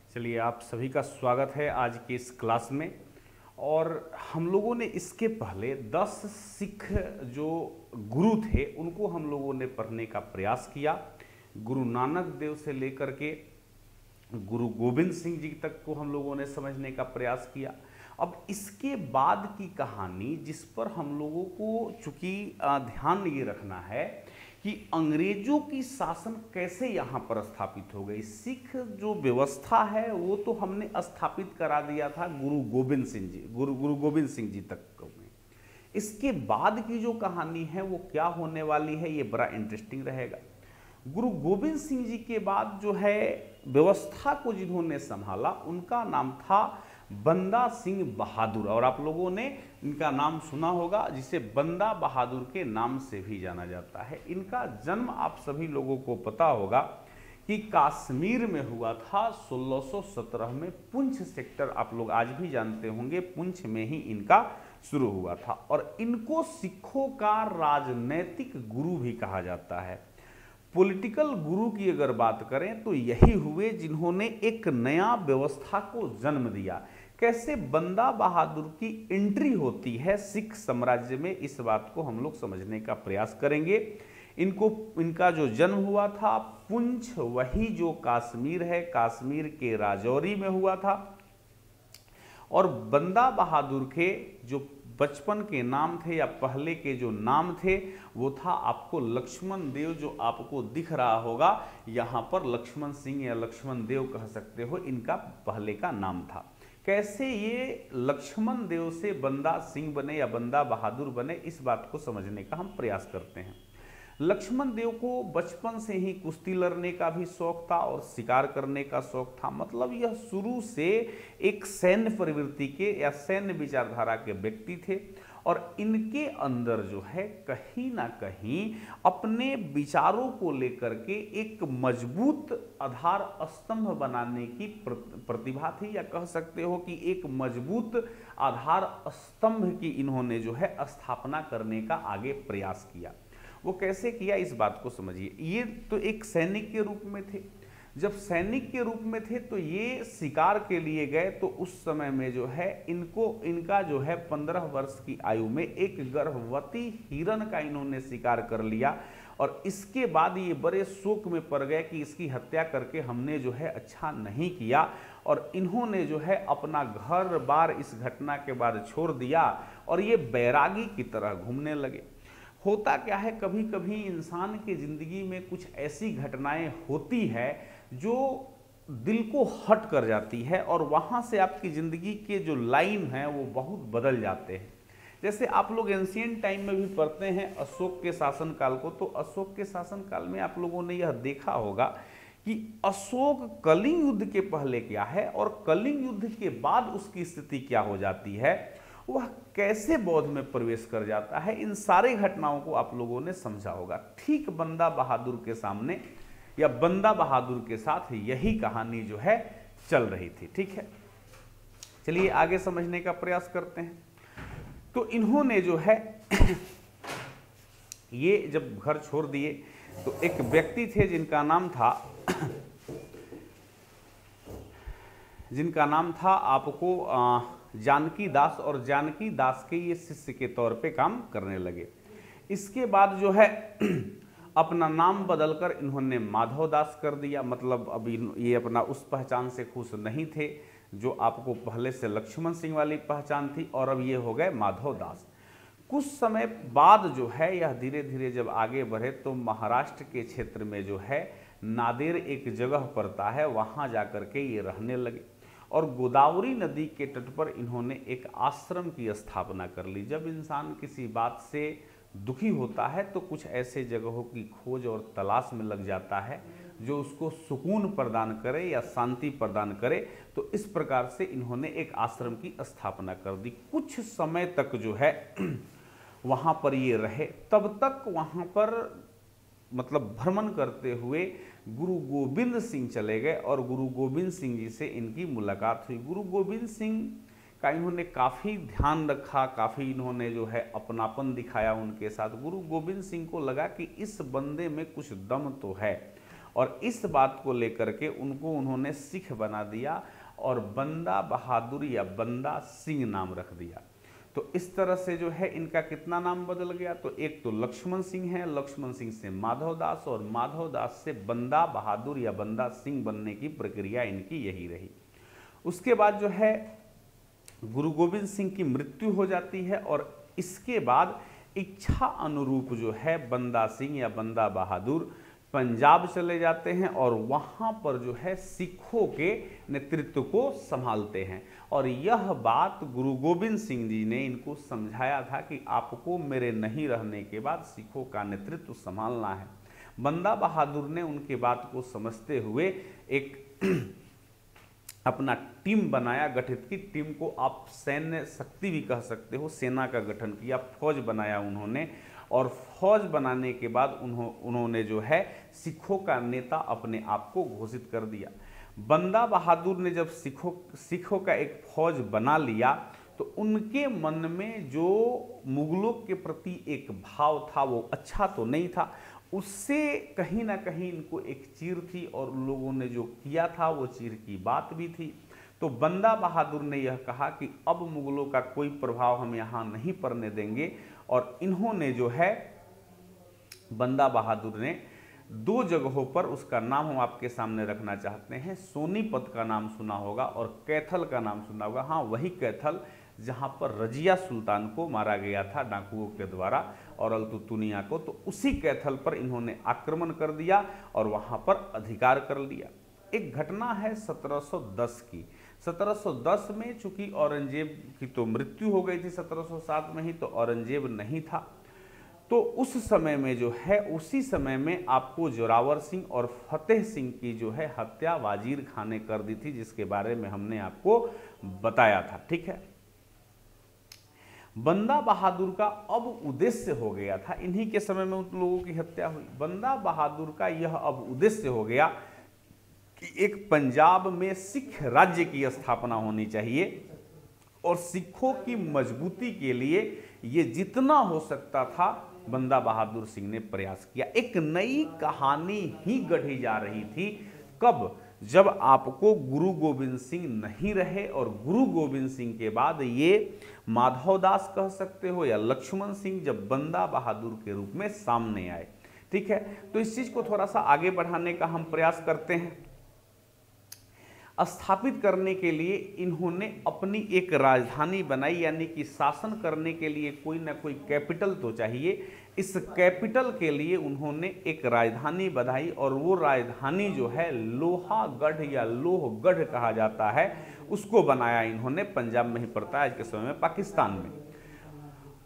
चलिए, आप सभी का स्वागत है आज की इस क्लास में। और हम लोगों ने इसके पहले 10 सिख जो गुरु थे उनको हम लोगों ने पढ़ने का प्रयास किया। गुरु नानक देव से लेकर के गुरु गोविंद सिंह जी तक को हम लोगों ने समझने का प्रयास किया। अब इसके बाद की कहानी जिस पर हम लोगों को चूंकि ध्यान ये रखना है कि अंग्रेजों की शासन कैसे यहाँ पर स्थापित हो गई। सिख जो व्यवस्था है वो तो हमने स्थापित करा दिया था गुरु गोविंद सिंह जी गुरु गोविंद सिंह जी तक में। इसके बाद की जो कहानी है वो क्या होने वाली है, ये बड़ा इंटरेस्टिंग रहेगा। गुरु गोविंद सिंह जी के बाद जो है व्यवस्था को जिन्होंने संभाला उनका नाम था बंदा सिंह बहादुर। और आप लोगों ने इनका नाम सुना होगा, जिसे बंदा बहादुर के नाम से भी जाना जाता है। इनका जन्म आप सभी लोगों को पता होगा कि कश्मीर में हुआ था 1617 में। पुंछ सेक्टर आप लोग आज भी जानते होंगे, पुंछ में ही इनका शुरू हुआ था। और इनको सिखों का राजनैतिक गुरु भी कहा जाता है। पॉलिटिकल गुरु की अगर बात करें तो यही हुए जिन्होंने एक नया व्यवस्था को जन्म दिया। कैसे बंदा बहादुर की एंट्री होती है सिख साम्राज्य में, इस बात को हम लोग समझने का प्रयास करेंगे। इनका जो जन्म हुआ था पुंछ, वही जो कश्मीर है, कश्मीर के राजौरी में हुआ था। और बंदा बहादुर के जो बचपन के नाम थे या पहले के जो नाम थे वो था आपको लक्ष्मण देव, जो आपको दिख रहा होगा यहाँ पर लक्ष्मण सिंह या लक्ष्मण देव कह सकते हो, इनका पहले का नाम था। कैसे ये लक्ष्मण देव से बंदा सिंह बने या बंदा बहादुर बने, इस बात को समझने का हम प्रयास करते हैं। लक्ष्मण देव को बचपन से ही कुश्ती लड़ने का भी शौक था और शिकार करने का शौक था। मतलब यह शुरू से एक सैन्य प्रवृत्ति के या सैन्य विचारधारा के व्यक्ति थे। और इनके अंदर जो है कहीं ना कहीं अपने विचारों को लेकर के एक मजबूत आधार स्तंभ बनाने की प्रतिभा थी, या कह सकते हो कि एक मजबूत आधार स्तंभ की इन्होंने जो है स्थापना करने का आगे प्रयास किया। वो कैसे किया, इस बात को समझिए। ये तो एक सैनिक के रूप में थे। जब सैनिक के रूप में थे तो ये शिकार के लिए गए, तो उस समय में जो है इनका जो है 15 वर्ष की आयु में एक गर्भवती हिरण का इन्होंने शिकार कर लिया। और इसके बाद ये बड़े शोक में पड़ गए कि इसकी हत्या करके हमने जो है अच्छा नहीं किया। और इन्होंने जो है अपना घर बार इस घटना के बाद छोड़ दिया और ये बैरागी की तरह घूमने लगे। होता क्या है, कभी कभी इंसान की जिंदगी में कुछ ऐसी घटनाएं होती है जो दिल को हट कर जाती है और वहां से आपकी जिंदगी के जो लाइन है वो बहुत बदल जाते हैं। जैसे आप लोग एंशिएंट टाइम में भी पढ़ते हैं अशोक के शासनकाल को, तो अशोक के शासनकाल में आप लोगों ने यह देखा होगा कि अशोक कलिंग युद्ध के पहले क्या है और कलिंग युद्ध के बाद उसकी स्थिति क्या हो जाती है, वह कैसे बौद्ध में प्रवेश कर जाता है। इन सारी घटनाओं को आप लोगों ने समझा होगा। ठीक बंदा बहादुर के सामने या बंदा बहादुर के साथ यही कहानी जो है चल रही थी। ठीक है, चलिए आगे समझने का प्रयास करते हैं। तो इन्होंने जो है ये जब घर छोड़ दिए तो एक व्यक्ति थे जिनका नाम था आपको जानकी दास, और जानकी दास के ये शिष्य के तौर पे काम करने लगे। इसके बाद जो है अपना नाम बदलकर इन्होंने माधव दास कर दिया। मतलब अभी ये अपना उस पहचान से खुश नहीं थे जो आपको पहले से लक्ष्मण सिंह वाली पहचान थी, और अब ये हो गए माधव दास। कुछ समय बाद जो है यह धीरे धीरे जब आगे बढ़े तो महाराष्ट्र के क्षेत्र में जो है नादेर एक जगह पड़ता है, वहाँ जाकर के ये रहने लगे। और गोदावरी नदी के तट पर इन्होंने एक आश्रम की स्थापना कर ली। जब इंसान किसी बात से दुखी होता है तो कुछ ऐसे जगहों की खोज और तलाश में लग जाता है जो उसको सुकून प्रदान करे या शांति प्रदान करे। तो इस प्रकार से इन्होंने एक आश्रम की स्थापना कर दी। कुछ समय तक जो है वहाँ पर ये रहे। तब तक वहाँ पर मतलब भ्रमण करते हुए गुरु गोविंद सिंह चले गए और गुरु गोविंद सिंह जी से इनकी मुलाकात हुई। गुरु गोविंद सिंह का इन्होंने काफ़ी ध्यान रखा, काफ़ी इन्होंने जो है अपनापन दिखाया उनके साथ। गुरु गोविंद सिंह को लगा कि इस बंदे में कुछ दम तो है और इस बात को लेकर के उनको उन्होंने सिख बना दिया और बंदा बहादुर या बंदा सिंह नाम रख दिया। तो इस तरह से जो है इनका कितना नाम बदल गया, तो एक तो लक्ष्मण सिंह है, लक्ष्मण सिंह से माधवदास और माधवदास से बंदा बहादुर या बंदा सिंह बनने की प्रक्रिया इनकी यही रही। उसके बाद जो है गुरु गोविंद सिंह की मृत्यु हो जाती है और इसके बाद इच्छा अनुरूप जो है बंदा सिंह या बंदा बहादुर पंजाब चले जाते हैं और वहाँ पर जो है सिखों के नेतृत्व को संभालते हैं। और यह बात गुरु गोविंद सिंह जी ने इनको समझाया था कि आपको मेरे नहीं रहने के बाद सिखों का नेतृत्व संभालना है। बंदा बहादुर ने उनके बात को समझते हुए एक अपना टीम बनाया, गठित की। टीम को आप सैन्य शक्ति भी कह सकते हो, सेना का गठन किया, फौज बनाया उन्होंने। और फौज बनाने के बाद उन्होंने जो है सिखों का नेता अपने आप को घोषित कर दिया। बंदा बहादुर ने जब सिखों का एक फौज बना लिया तो उनके मन में जो मुगलों के प्रति एक भाव था वो अच्छा तो नहीं था, उससे कहीं ना कहीं इनको एक चीर थी और उन लोगों ने जो किया था वो चीर की बात भी थी। तो बंदा बहादुर ने यह कहा कि अब मुगलों का कोई प्रभाव हम यहाँ नहीं पड़ने देंगे। और इन्होंने जो है बंदा बहादुर ने 2 जगहों पर, उसका नाम हम आपके सामने रखना चाहते हैं। सोनीपत का नाम सुना होगा और कैथल का नाम सुना होगा। हाँ, वही कैथल जहाँ पर रजिया सुल्तान को मारा गया था डाकुओं के द्वारा और अल्तुतुनिया को। तो उसी कैथल पर इन्होंने आक्रमण कर दिया और वहाँ पर अधिकार कर लिया। एक घटना है 1710 की। 1710 में चूंकि औरंगजेब की तो मृत्यु हो गई थी 1707 में ही, तो औरंगजेब नहीं था। तो उस समय में जो है, उसी समय में आपको जोरावर सिंह और फतेह सिंह की जो है हत्या वाजीर खान ने कर दी थी, जिसके बारे में हमने आपको बताया था। ठीक है, बंदा बहादुर का अब उद्देश्य हो गया था, इन्हीं के समय में उन लोगों की हत्या हुई। बंदा बहादुर का यह अब उद्देश्य हो गया कि एक पंजाब में सिख राज्य की स्थापना होनी चाहिए और सिखों की मजबूती के लिए ये जितना हो सकता था बंदा बहादुर सिंह ने प्रयास किया। एक नई कहानी ही गढ़ी जा रही थी। कब? जब आपको गुरु गोविंद सिंह नहीं रहे और गुरु गोविंद सिंह के बाद ये माधवदास कह सकते हो या लक्ष्मण सिंह जब बंदा बहादुर के रूप में सामने आए। ठीक है, तो इस चीज को थोड़ा सा आगे बढ़ाने का हम प्रयास करते हैं। स्थापित करने के लिए इन्होंने अपनी एक राजधानी बनाई, यानी कि शासन करने के लिए कोई ना कोई कैपिटल तो चाहिए। इस कैपिटल के लिए उन्होंने एक राजधानी बनाई और वो राजधानी जो है लोहागढ़ या लोहगढ़ कहा जाता है, उसको बनाया इन्होंने। पंजाब में ही पड़ता है आज के समय में, पाकिस्तान में।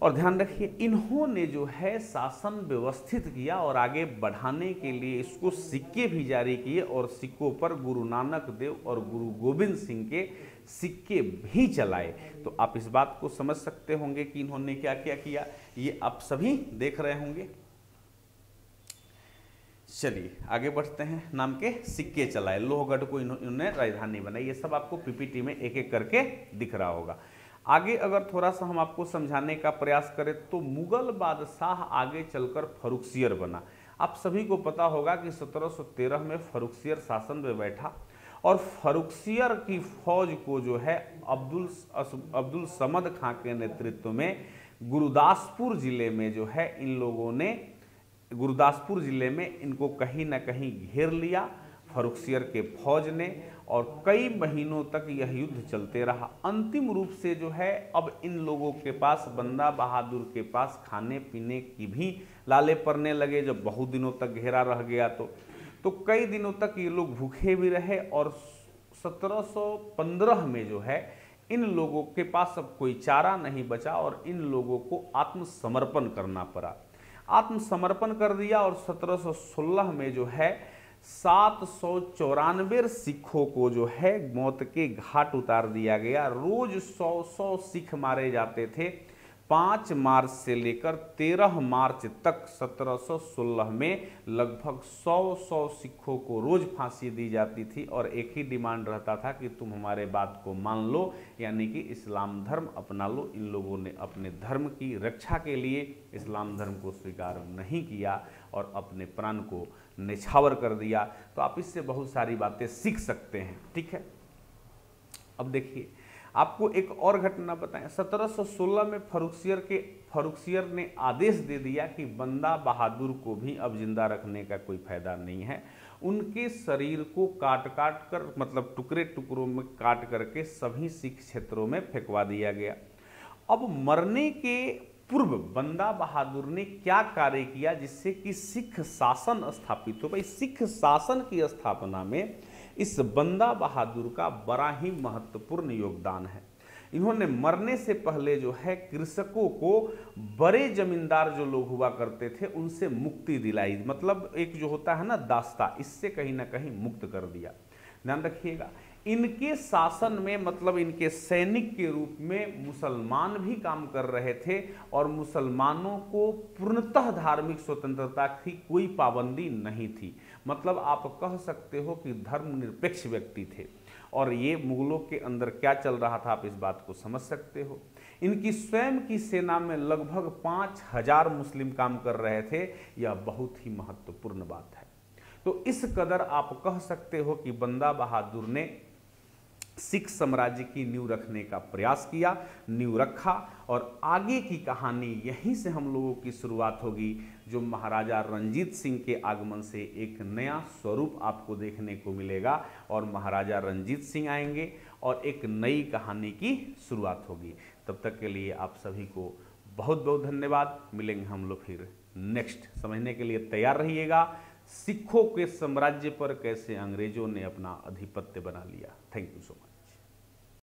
और ध्यान रखिए, इन्होंने जो है शासन व्यवस्थित किया और आगे बढ़ाने के लिए इसको सिक्के भी जारी किए और सिक्कों पर गुरु नानक देव और गुरु गोविंद सिंह के सिक्के भी चलाए। तो आप इस बात को समझ सकते होंगे कि इन्होंने क्या क्या किया, ये आप सभी देख रहे होंगे। चलिए आगे बढ़ते हैं। नाम के सिक्के चलाए, लोहगढ़ को इन्होंने राजधानी बनाई, ये सब आपको पीपीटी में एक एक करके दिख रहा होगा। आगे अगर थोड़ा सा हम आपको समझाने का प्रयास करें तो मुगल बादशाह आगे चलकर फर्रुखसियर बना। आप सभी को पता होगा कि 1713 में फर्रुखसियर शासन में बैठा और फर्रुखसियर की फौज को जो है अब्दुल समद खां के नेतृत्व में गुरदासपुर जिले में जो है इन लोगों ने, गुरदासपुर जिले में इनको कहीं ना कहीं घेर लिया फर्रुखसियर के फौज ने और कई महीनों तक यह युद्ध चलते रहा। अंतिम रूप से जो है अब इन लोगों के पास, बंदा बहादुर के पास खाने पीने की भी लाले पड़ने लगे। जब बहुत दिनों तक घेरा रह गया तो कई दिनों तक ये लोग भूखे भी रहे और 1715 में जो है इन लोगों के पास अब कोई चारा नहीं बचा और इन लोगों को आत्मसमर्पण करना पड़ा। आत्मसमर्पण कर दिया और 1716 में जो है 794 सिखों को जो है मौत के घाट उतार दिया गया। रोज 100 सिख मारे जाते थे। 5 मार्च से लेकर 13 मार्च तक 1716 में लगभग 100 सिखों को रोज फांसी दी जाती थी और एक ही डिमांड रहता था कि तुम हमारे बात को मान लो, यानी कि इस्लाम धर्म अपना लो। इन लोगों ने अपने धर्म की रक्षा के लिए इस्लाम धर्म को स्वीकार नहीं किया और अपने प्राण को निछावर कर दिया। तो आप इससे बहुत सारी बातें सीख सकते हैं। ठीक है, अब देखिए आपको एक और घटना बताएं। 1716 में फर्रुखसियर ने आदेश दे दिया कि बंदा बहादुर को भी अब जिंदा रखने का कोई फायदा नहीं है। उनके शरीर को काट काट कर, मतलब टुकड़े टुकड़ों में काट करके सभी सिख क्षेत्रों में फेंकवा दिया गया। अब मरने के पूर्व बंदा बहादुर ने क्या कार्य किया जिससे कि सिख शासन स्थापित हो। भाई सिख शासन की स्थापना में इस बंदा बहादुर का बड़ा ही महत्वपूर्ण योगदान है। इन्होंने मरने से पहले जो है कृषकों को, बड़े जमींदार जो लोग हुआ करते थे उनसे मुक्ति दिलाई, मतलब एक जो होता है ना दास्ता, इससे कहीं ना कहीं मुक्त कर दिया। ध्यान रखिएगा, इनके शासन में मतलब इनके सैनिक के रूप में मुसलमान भी काम कर रहे थे और मुसलमानों को पूर्णतः धार्मिक स्वतंत्रता की कोई पाबंदी नहीं थी। मतलब आप कह सकते हो कि धर्मनिरपेक्ष व्यक्ति थे। और ये मुगलों के अंदर क्या चल रहा था आप इस बात को समझ सकते हो। इनकी स्वयं की सेना में लगभग 5000 मुस्लिम काम कर रहे थे। यह बहुत ही महत्वपूर्ण बात है। तो इस कदर आप कह सकते हो कि बंदा बहादुर ने सिख साम्राज्य की नींव रखने का प्रयास किया, नींव रखा, और आगे की कहानी यहीं से हम लोगों की शुरुआत होगी, जो महाराजा रणजीत सिंह के आगमन से एक नया स्वरूप आपको देखने को मिलेगा और महाराजा रणजीत सिंह आएंगे और एक नई कहानी की शुरुआत होगी। तब तक के लिए आप सभी को बहुत बहुत धन्यवाद। मिलेंगे हम लोग फिर नेक्स्ट। समझने के लिए तैयार रहिएगा सिखों के साम्राज्य पर कैसे अंग्रेजों ने अपना आधिपत्य बना लिया। Thank you so much.